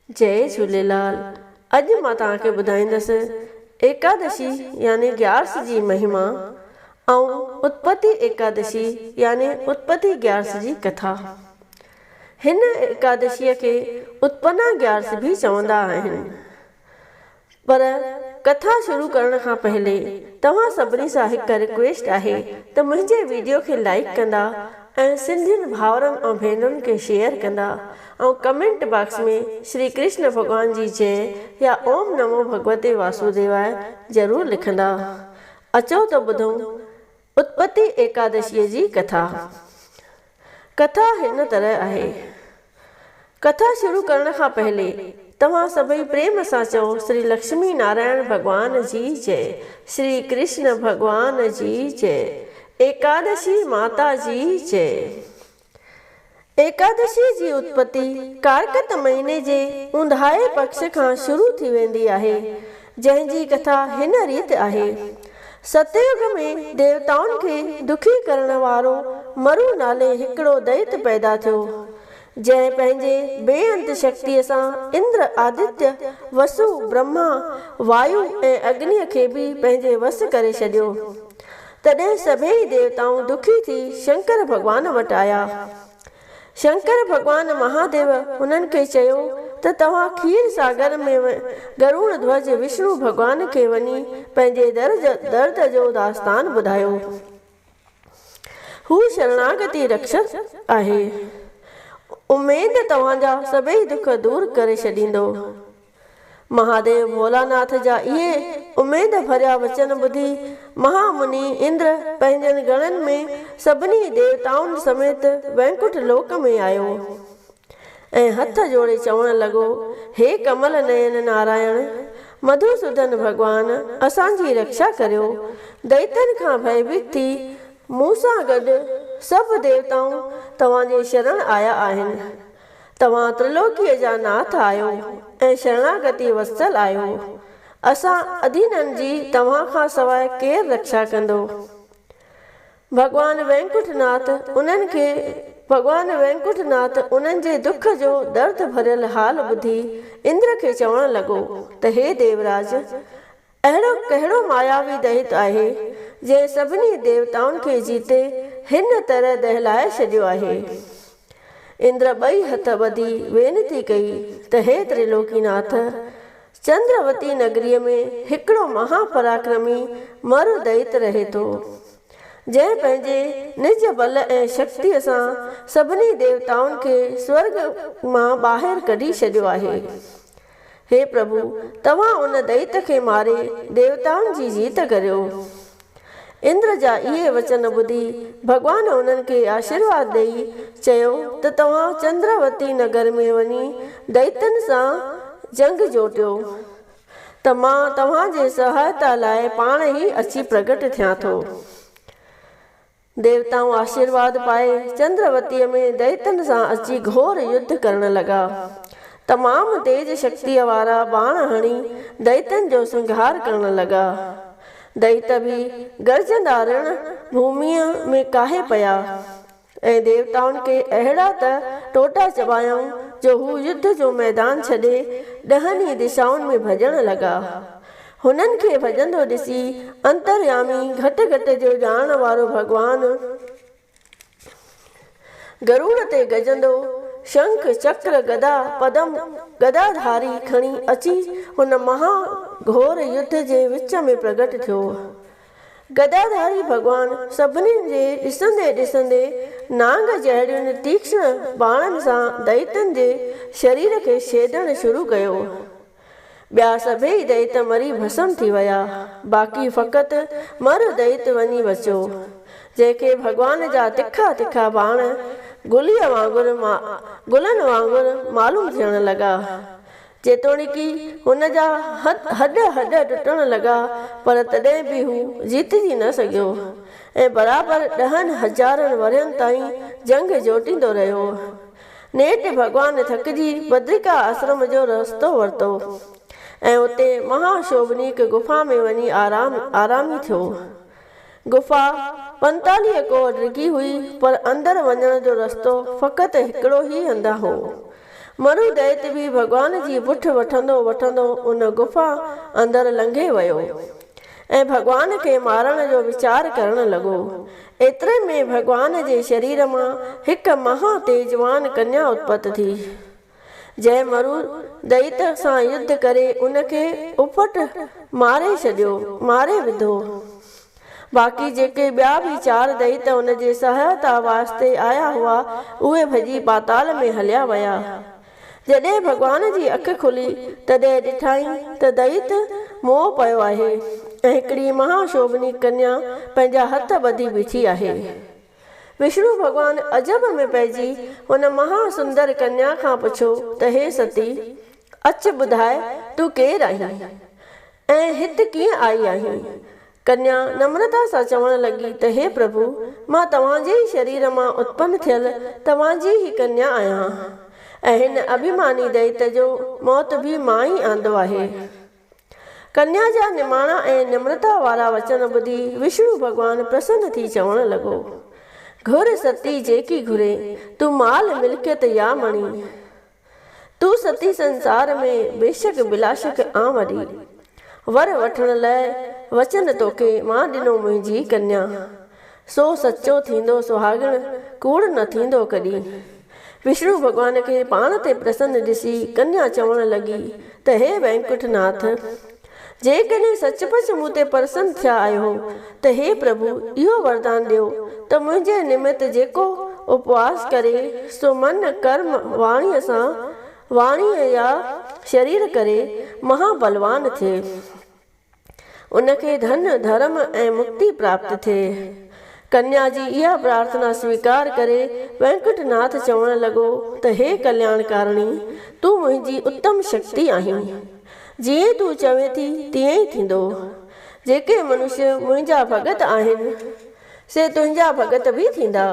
जय झूलेलाल। अॼु मां तव्हांखे ॿुधाईंदसि एकादशी यानी ग्यारस जी महिमा ऐं उत्पत्ति एकादशी यानी उत्पत्ति ग्यारस जी कथा। हिन एकादशीअ खे उत्पन्ना ग्यारस भी चवंदा आहिनि। पर कथा शुरू करण खां पहले तव्हां सभिनी सां हिकु रिक्वेस्ट आहे त मुंहिंजे वीडियो खे लाइक कंदा ऐं सिंधियुनि भाउरनि ऐं भेनरुनि खे शेयर कंदा ऐं कमेंट बॉक्स में श्री कृष्ण भगवान जी जय या ओम नमो भगवते वासुदेवाय ज़रूरु लिखंदा। अचो त ॿुधूं उत्पत्ति एकादशीअ जी कथा। कथा हिन तरह आहे। कथा शुरू करण खां पहले तव्हां सभई प्रेम सां चओ श्री लक्ष्मी नारायण भगवान जी जय, श्री कृष्ण भगवान जी जय, एकादशी माता जी जय। एकादशी जी उत्पत्ति कारकत महीने जे ऊंदाहे पक्ष खां शुरू थी वेंदी आहे, जंहिंजी कथा हिन रीति आहे। सतयुग में देवताउनि खे दुखी करण वारो मरु नाले हिकिड़ो दैत पैदा थियो, जंहिं पंहिंजे बेअंत शक्तिअ सां इंद्र, आदित्य, वसु, ब्रह्मा, वायु ऐं अग्निअ खे बि पंहिंजे वस करे छॾियो। तॾहिं सभई देवताऊं दुखी थी शंकर भॻवान वटि आया। शंकर भॻवान महादेव हुननि खे चयो त तव्हां खीर सागर में गरुड़ ध्वज विष्णु भॻवान खे वञी पंहिंजे दर्द जो दास्तान ॿुधायो। हू शरणागति रक्षक आहे। उमेद तव्हांजा सभई दुख दूर करे छॾींदो। महादेव भोलानाथ जा इहे उमेद भरिया वचन ॿुधी महामुनि इंद्र पंहिंजनि गणनि में सभिनी देवताउनि समेत वैकुंठ लोक में आयो ऐं हथ जोड़े चवण लॻो, हे कमल नयन नारायण मधुसूदन भगवान, असांजी रक्षा करियो। दैतनि खां भयभीत थी मूं सां गॾु सभु देवताऊं तव्हांजे शरण आया आहिनि। तव्हां त्रिलोकीअ जा नाथ आहियो ऐं शरणागति वत्सल आहियो। असां अधीननि जी तव्हां खां सवाइ केरु रक्षा कंदो। भगवान वैकुंठनाथ उन्हनि जे दुख जो दर्द भरियल हाल ॿुधी इंद्र खे चवण लॻो त हे देवराज, अहिड़ो कहिड़ो मायावी दैत आहे जंहिं सभिनी देवताउनि खे जीते हिन तरह दहलाए छॾियो आहे। इंद्र ॿई हथ ॿधी वेनती कई त हे त्रिलोकीनाथ, चंद्रवती नगरीअ में हिकिड़ो महापराक्रमी मरु दैत रहे थो, जंहिं पंहिंजे निज बल ऐं शक्तिअ सां सभिनी देवताउनि खे स्वर्ग मां ॿाहिरि कढी छॾियो आहे। हे प्रभु, तव्हां उन दैत खे मारे देवताउनि जी जीत करियो। इंद्र जा इहे वचन ॿुधी भगवान उन्हनि खे आशीर्वाद ॾेई चयो त तव्हां चंद्रवती नगर में वञी दैतनि सां जंग जोटियो त मां तव्हांजे सहायता लाइ पाण ई अची प्रगट थियां थो। देवताऊं आशीर्वाद पाए चंद्रवतीअ में दैतनि सां अची घोर युद्ध करण लॻा। तमामु तेज शक्तिअ वारा बाण हणी दैतनि जो संहार करण लॻा। दैत बि गर्जंदा रण भूमीअ में काहे पिया ऐं देवताउनि खे अहिड़ा त टोटा चबायऊं जो हू युद्ध जो मैदान छॾे ॾहनि ई दिशाउनि में भॼण लॻा। हुननि खे भॼंदो ॾिसी अंतर्यामी घटि घटि जो ॼाण वारो भॻवान गरुड़ ते गजंदो शंख चक्र गदा पदम गदाधारी खणी अची हुन महा घोर युद्ध जे विच में प्रगट थियो। गदाधारी भगवान सभिनी जे ॾिसंदे ॾिसंदे नांग जहिड़ियुनि तीक्ष्ण बाणनि सां दैतनि जे शरीर खे छेदणु शुरू कयो। ॿिया सभई दैत मरी भस्म थी विया। बाक़ी फ़क़ति मरु दैत वञी बचियो, जंहिंखे भगवान जा तिखा तिखा बाण गुलनि वांगुरु मालूम थियण लॻा। जेतोणीकि हुन जा हॾ टुटण लॻा, पर तॾहिं बि हू जीतजी न सघियो ऐं बराबरि 10,000 वरियनि ताईं जंग जोटींदो रहियो। नेठि भगवान थकिजी बद्रिका आश्रम जो रस्तो वरितो ऐं उते महाशोभनीक गुफ़ा में वञी आरामी थियो। गुफ़ा 45 कोह डिघी हुई, पर अंदरि वञण जो रस्तो फ़क़ति हिकिड़ो ई हंधि हो। मरु दैत बि भॻवान जी पुठ वठंदो वठंदो उन गुफ़ा अंदरि लंघे वियो ऐं भॻवान खे मारण जो वीचार करण लॻो। एतिरे में भॻवान जे शरीर मां हिकु महा तेजवान कन्या उत्पत थी, जंहिं मरु दैत सां युद्ध करे उनखे उपट मारे विधो। बाक़ी जेके ॿिया बि 4 दैत उन जे सहायता वास्ते आया हुआ उहे भॼी पाताल में हलिया विया। जॾहिं भॻवान जी अखि खुली तॾहिं ॾिठाई त दैत मोह पियो आहे ऐं हिकिड़ी महाशोभनी कन्या पंहिंजा हथ ॿधी बीठी आहे। विष्णु भॻवान अजब में पइजी हुन महासुंदर कन्या खां पुछो त हे सती, अच ॿुधाए तूं केरु आहीं ऐं हिते कीअं आई आहीं? कन्या नम्रता सां चवण लॻी त हे प्रभु, मां तव्हांजे ई शरीर मां उत्पन्न थियल तव्हांजी ई कन्या आहियां ऐं हिन अभिमानी दैत जो मौत बि मां ई आंदो आहे। कन्या जा निमाणा ऐं नम्रता वारा वचन ॿुधी विष्णु भॻवान प्रसन्न थी चवण लॻो, घुर सती जेकी घुरे, तूं माल मिल्कियत या मणी, तूं सती संसार में बेशक बिलाशक आ वॾी, वर वठण लाइ वचन तोखे मां ॾिनो मुंहिंजी कन्या, सो सचो थींदो सुहागण, कूड़ न थींदो कॾहिं। विष्णु भॻवान खे पाण ते प्रसन्न ॾिसी कन्या चवण लॻी त हे वैकुंठनाथ, जेकॾहिं सचपच मूं ते प्रसन्न थिया आहियो त हे प्रभु इहो वरदान ॾियो त मुंहिंजे निमित्त जेको उपवास करे सो मन कर्म वाणीअ या शरीर करे महाबलवान थिए, उनखे धन धर्म ऐं मुक्ति प्राप्त थिए। कन्या जी इहा प्रार्थना स्वीकार करे वैकुंठनाथ चवण लॻो त हे कल्याणकारिणी, तूं मुंहिंजी उत्तम शक्ति आहीं, जीअं तूं चवे थी तीअं ई थींदो। जेके मनुष्य मुंहिंजा भगत आहिनि से तुंहिंजा भगत बि थींदा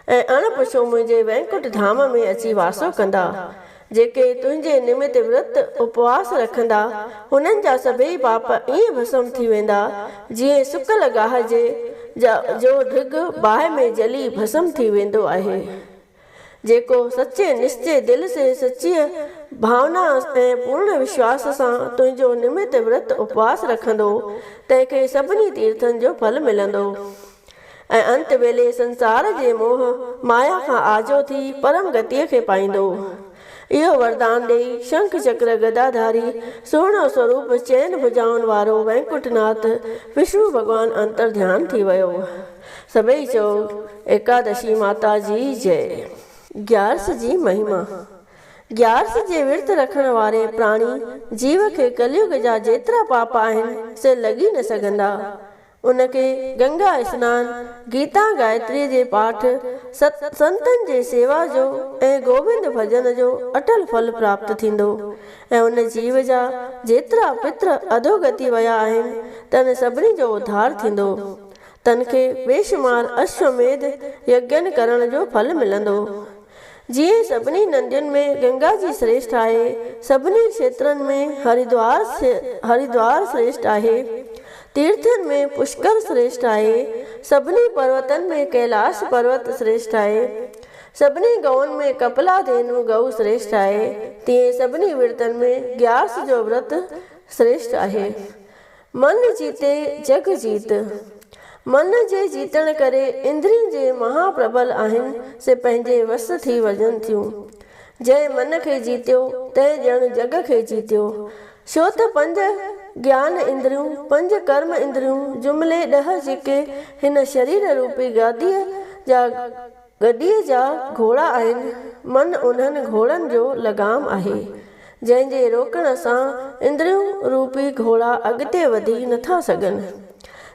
ऐं अणपुछो मुंहिंजे वैकुंठ धाम में अची वासो कंदा। जेके तुंहिंजे निमित्त विर्त उपवास रखंदा हुननि जा सभई पाप ईअं भस्म थी वेंदा जीअं सुकल गाह जो ढिग बाहि में जली भस्म थी वेंदो आहे। जेको सचे निश्चय दिल से सच्चीअ भावना ऐं पूर्ण विश्वास सां तुंहिंजो निमित्त विर्त उपवास रखंदो तंहिंखे सभिनी तीर्थनि जो फल मिलंदो ऐं अंत वेले संसार जे मोह माया खां आजो थी परम गतीअ खे पाईंदो। इहो वरदान ॾेई शंख चक्र गदाधारी सुहिणो स्वरूप चैन भुजाउनि वारो वैकुंठनाथ विष्णु भॻवान अंतर ध्यान थी वियो। सभई चओ एकादशी माता जी जय। ग्यारस जी महिमा। ग्यारस जे विर्त रखण वारे प्राणी जीव खे कलयुग जा जेतिरा पाप आहिनि से लॻी न सघंदा। उनखे गंगा स्नान, गीता गायत्री जे पाठ, संतनि जे सेवा जो ऐं गोविंद भजन जो अटल फल प्राप्त थींदो ऐं उन जीव जा जेतिरा पित्र अधोगति विया आहिनि तन सभिनी जो उद्धार थींदो। तनखे बेशुमार अश्वमेध यज्ञ करण जो फल मिलंदो। जीअं सभिनी नदियुनि में गंगा जी श्रेष्ठ आहे, सभिनी क्षेत्रनि में हरिद्वार श्रेष्ठ आहे, तीर्थनि में पुष्कर श्रेष्ठ आहे, सभिनी पर्वतनि में कैलाश पर्वत श्रेष्ठ आहे, सभिनी गौनि में कपिला धेनु गऊ श्रेष्ठ आहे, तीअं सभिनी विर्तनि में ग्यारस जो व्रत श्रेष्ठ आहे। मन जीते जग जीत। मन जे जीतण करे इंद्रियुनि जे महाप्रबल आहिनि से पंहिंजे वस थी वञनि थियूं। जंहिं मन खे जीतियो तंहिं ॼण जग खे जीतियो। छो त 5 ज्ञान इंद्रियूं, 5 कर्म इंद्रियूं जुमिले 10 जेके हिन शरीर रूपी गॾीअ जा घोड़ा आहिनि, मन उन्हनि घोड़नि जो लगाम आहे जंहिंजे रोकण सां इंद्रियूं रूपी घोड़ा अॻिते वधी नथा सघनि।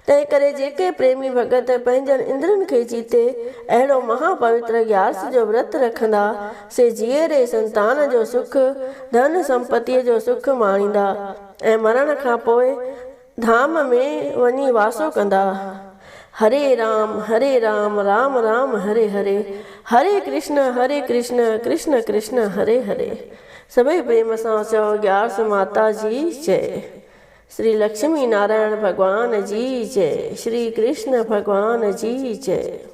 तंहिं करे जेके प्रेमी भगत पंहिंजनि इंद्रियुनि खे जीते अहिड़ो महापवित्र ग्यारस जो व्रत रखंदा से जीअरे संतान जो सुख, धन संपत्तीअ जो सुख माणींदा ऐं मरण खां पोइ धाम में वञी वासो कंदा। हरे राम राम राम हरे हरे, हरे कृष्ण कृष्ण कृष्ण हरे हरे। सभई प्रेम सां चओ ग्यारस माता जी जय। श्री लक्ष्मी नारायण भगवान जी जय। श्री कृष्ण भगवान जी जय।